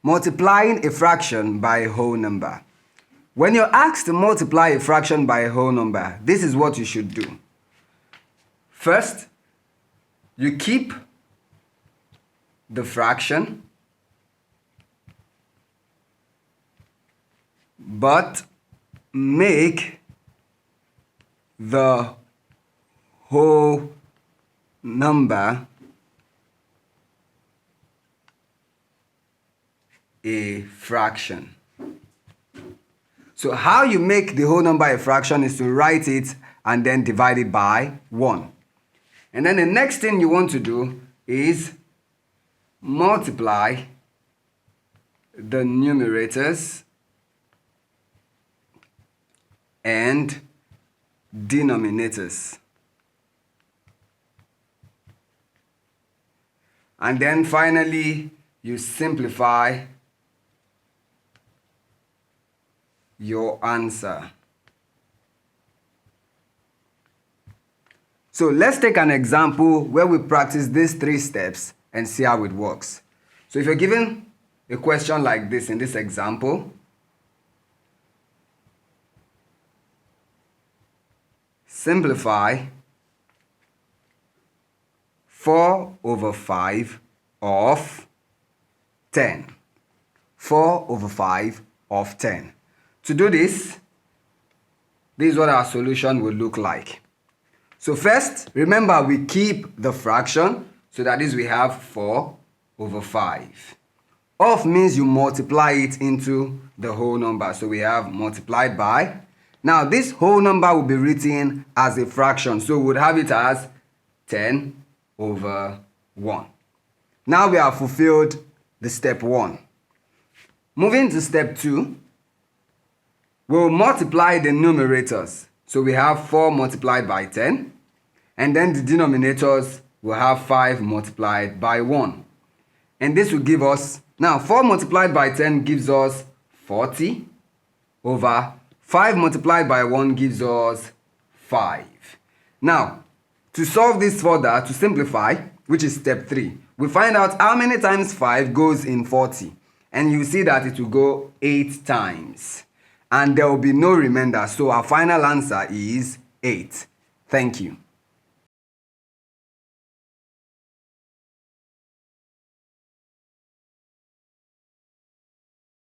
Multiplying a fraction by a whole number. When you're asked to multiply a fraction by a whole number, this is what you should do. First, you keep the fraction, but make the whole number a fraction. So how you make the whole number a fraction is to write it and then divide it by 1. And then the next thing you want to do is multiply the numerators and denominators. And then finally, you simplify your answer. So let's take an example where we practice these 3 steps and see how it works. So if you're given a question like this in this example, simplify 4 over 5 of 10. 4 over 5 of 10. To do this is what our solution will look like. So first, remember we keep the fraction, so that is we have 4 over 5. Of means you multiply it into the whole number. So we have multiplied by. Now this whole number will be written as a fraction. So we would have it as 10 over 1. Now we have fulfilled the step 1. Moving to step 2, we'll multiply the numerators. So we have 4 multiplied by 10. And then the denominators will have 5 multiplied by 1. And this will give us, now 4 multiplied by 10 gives us 40 over 5 multiplied by 1 gives us 5. Now, to solve this further, to simplify, which is step 3, we find out how many times 5 goes in 40. And you see that it will go 8 times. And there will be no remainder. So our final answer is 8. Thank you.